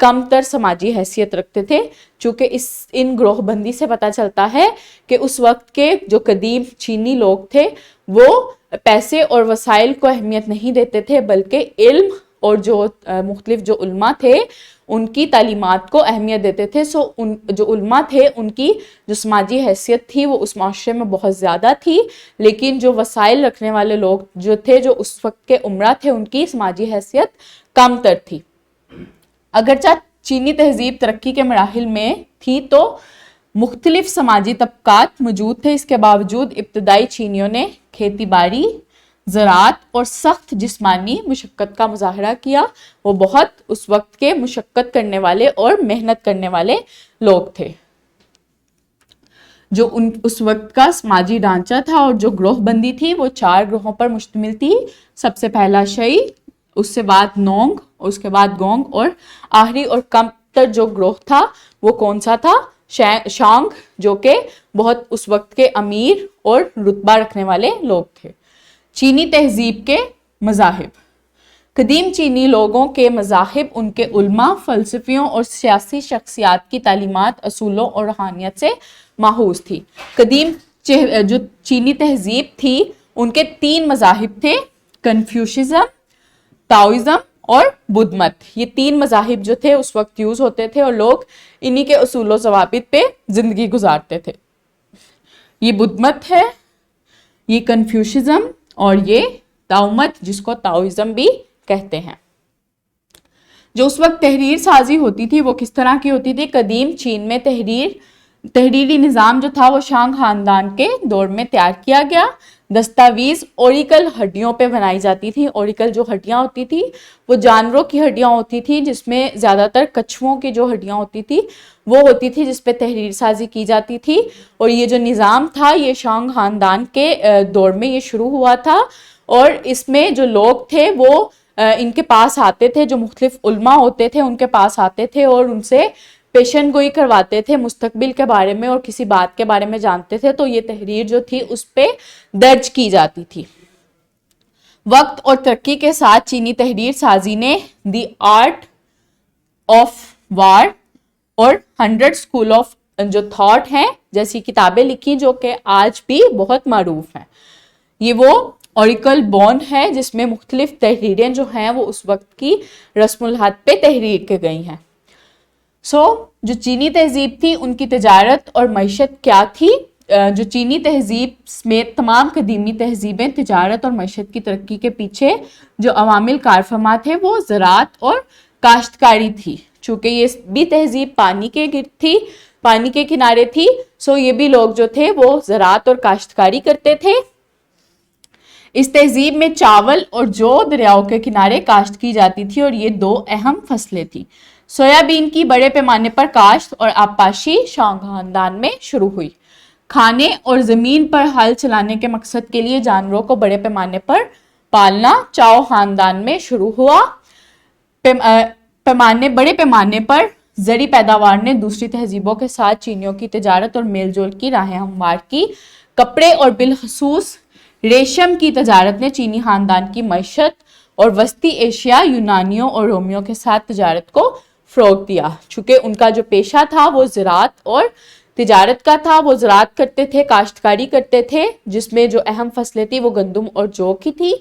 کم تر سماجی حیثیت رکھتے تھے، چونکہ ان گروہ بندی سے پتہ چلتا ہے کہ اس وقت کے جو قدیم چینی لوگ تھے وہ پیسے اور وسائل کو اہمیت نہیں دیتے تھے، بلکہ علم اور جو مختلف جو علماء تھے ان کی تعلیمات کو اہمیت دیتے تھے. ان جو علماء تھے ان کی جو سماجی حیثیت تھی وہ اس معاشرے میں بہت زیادہ تھی، لیکن جو وسائل رکھنے والے لوگ جو تھے، جو اس وقت کے امراء تھے، ان کی سماجی حیثیت کم تر تھی. اگرچہ چینی تہذیب ترقی کے مراحل میں تھی تو مختلف سماجی طبقات موجود تھے، اس کے باوجود ابتدائی چینیوں نے کھیتی باڑی، زراعت اور سخت جسمانی مشقت کا مظاہرہ کیا. وہ بہت اس وقت کے مشقت کرنے والے اور محنت کرنے والے لوگ تھے. جو اس وقت کا سماجی ڈھانچہ تھا اور جو گروہ بندی تھی وہ 4 گروہوں پر مشتمل تھی. سب سے پہلا شئی، اس سے بعد نونگ، اس کے بعد گونگ، اور آخری اور کم تر جو گروہ تھا وہ کون سا تھا؟ شانگ، جو کہ بہت اس وقت کے امیر اور رتبہ رکھنے والے لوگ تھے. چینی تہذیب کے مذاہب. قدیم چینی لوگوں کے مذاہب ان کے علماء، فلسفیوں اور سیاسی شخصیات کی تعلیمات، اصولوں اور روحانیت سے ماخوذ تھی. قدیم جو چینی تہذیب تھی ان کے 3 مذاہب تھے، کنفیوشزم، تاؤزم اور بدھ مت. یہ 3 مذاہب جو تھے اس وقت یوز ہوتے تھے اور لوگ انہی کے اصول و ضوابط پہ زندگی گزارتے تھے. یہ بدھ مت ہے، یہ کنفیوشزم اور یہ تاؤ مت، جس کو تاؤزم بھی کہتے ہیں. جو اس وقت تحریر سازی ہوتی تھی وہ کس طرح کی ہوتی تھی؟ قدیم چین میں تحریری نظام جو تھا وہ شانگ خاندان کے دور میں تیار کیا گیا. دستاویز اوریکل ہڈیوں پہ بنائی جاتی تھی. اوریکل جو ہڈیاں ہوتی تھی وہ جانوروں کی ہڈیاں ہوتی تھی، جس میں زیادہ تر کچھووں کی جو ہڈیاں ہوتی تھی وہ ہوتی تھی جس پہ تحریر سازی کی جاتی تھی. اور یہ جو نظام تھا یہ شانگ خاندان کے دور میں یہ شروع ہوا تھا، اور اس میں جو لوگ تھے وہ ان کے پاس آتے تھے، جو مختلف علماء ہوتے تھے ان کے پاس آتے تھے اور ان سے پیشن گوئی کرواتے تھے مستقبل کے بارے میں اور کسی بات کے بارے میں جانتے تھے، تو یہ تحریر جو تھی اس پہ درج کی جاتی تھی. وقت اور ترقی کے ساتھ چینی تحریر سازی نے دی آرٹ آف وار اور 100 اسکول آف جو تھاٹ ہیں جیسی کتابیں لکھی جو کہ آج بھی بہت معروف ہیں. یہ وہ اوریکل بون ہے جس میں مختلف تحریریں جو ہیں وہ اس وقت کی رسم الخط پہ تحریر کی گئی ہیں. جو چینی تہذیب تھی ان کی تجارت اور معیشت کیا تھی؟ جو چینی تہذیب سمیت تمام قدیمی تہذیبیں تجارت اور معیشت کی ترقی کے پیچھے جو عوامل کارفرما تھے وہ زراعت اور کاشتکاری تھی. چونکہ یہ بھی تہذیب پانی کے گرد تھی، پانی کے کنارے تھی، یہ بھی لوگ جو تھے وہ زراعت اور کاشتکاری کرتے تھے. اس تہذیب میں چاول اور جو دریاؤں کے کنارے کاشت کی جاتی تھی اور یہ 2 اہم فصلیں تھیں. سویابین کی بڑے پیمانے پر کاشت اور آبپاشی شانگ خاندان میں شروع ہوئی. کھانے اور زمین پر ہل چلانے کے مقصد کے لیے جانوروں کو بڑے پیمانے پر پالنا چاؤ خاندان میں شروع ہوا. بڑے پیمانے پر زرعی پیداوار نے دوسری تہذیبوں کے ساتھ چینیوں کی تجارت اور میل جول کی راہیں ہموار کی. کپڑے اور بالخصوص ریشم کی تجارت نے چینی خاندان کی معیشت اور وسطی ایشیا، یونانیوں اور رومیوں کے ساتھ تجارت کو فروغ دیا. چونکہ ان کا جو پیشہ تھا وہ زراعت اور تجارت کا تھا، وہ زراعت کرتے تھے، کاشتکاری کرتے تھے، جس میں جو اہم فصلیں تھی وہ گندم اور جو کی تھی،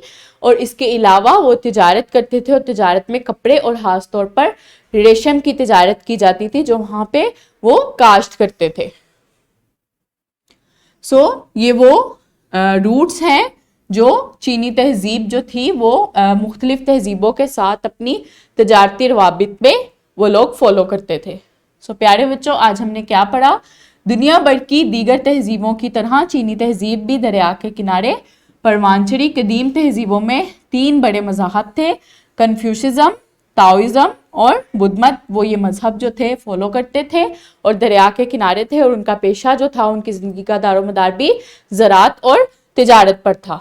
اور اس کے علاوہ وہ تجارت کرتے تھے اور تجارت میں کپڑے اور خاص طور پر ریشم کی تجارت کی جاتی تھی جو وہاں پہ وہ کاشت کرتے تھے. یہ وہ روٹس ہیں جو چینی تہذیب جو تھی وہ مختلف تہذیبوں کے ساتھ اپنی تجارتی روابط میں وہ لوگ فالو کرتے تھے. پیارے بچوں، آج ہم نے کیا پڑھا؟ دنیا بھر کی دیگر تہذیبوں کی طرح چینی تہذیب بھی دریا کے کنارے پروان چڑھی. قدیم تہذیبوں میں 3 بڑے مذاہب تھے، کنفیوشزم، تاؤزم اور بدھ مت. وہ یہ مذہب جو تھے فالو کرتے تھے اور دریا کے کنارے تھے، اور ان کا پیشہ جو تھا، ان کی زندگی کا دار و مدار بھی زراعت اور تجارت پر تھا.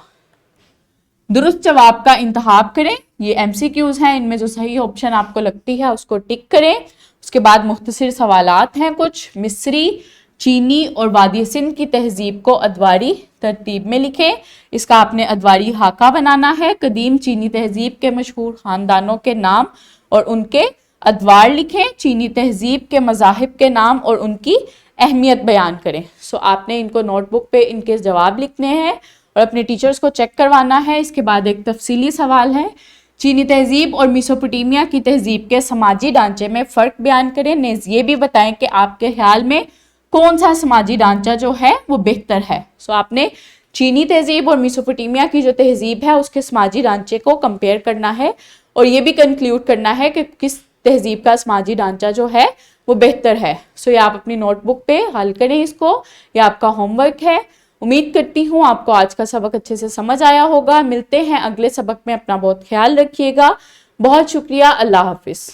درست جواب کا انتخاب کریں. یہ MCQs ہیں، ان میں جو صحیح آپشن آپ کو لگتی ہے اس کو ٹک کریں. اس کے بعد مختصر سوالات ہیں کچھ. مصری، چینی اور وادی سندھ کی تہذیب کو ادواری ترتیب میں لکھیں. اس کا آپ نے ادواری خاکہ بنانا ہے. قدیم چینی تہذیب کے مشہور خاندانوں کے نام اور ان کے ادوار لکھیں, چینی تہذیب کے مذاہب کے نام اور ان کی اہمیت بیان کریں. سو آپ نے ان کو نوٹ بک پہ ان کے جواب لکھنے ہیں اور اپنے ٹیچرز کو چیک کروانا ہے. اس کے بعد ایک تفصیلی سوال ہے, چینی تہذیب اور میسوپوٹیمیا کی تہذیب کے سماجی ڈھانچے میں فرق بیان کریں. نیز یہ بھی بتائیں کہ آپ کے خیال میں کون سا سماجی ڈھانچہ جو ہے وہ بہتر ہے. سو آپ نے چینی تہذیب اور میسوپوٹیمیا کی جو تہذیب ہے اس کے سماجی ڈھانچے کو کمپیئر کرنا ہے اور یہ بھی کنکلیوڈ کرنا ہے کہ کس تہذیب کا سماجی ڈھانچہ جو ہے وہ بہتر ہے. سو یہ آپ اپنی نوٹ بک پہ حل کریں اس کو, یہ آپ کا ہوم ورک ہے. امید کرتی ہوں آپ کو آج کا سبق اچھے سے سمجھ آیا ہوگا. ملتے ہیں اگلے سبق میں, اپنا بہت خیال رکھیے گا. بہت شکریہ, اللہ حافظ.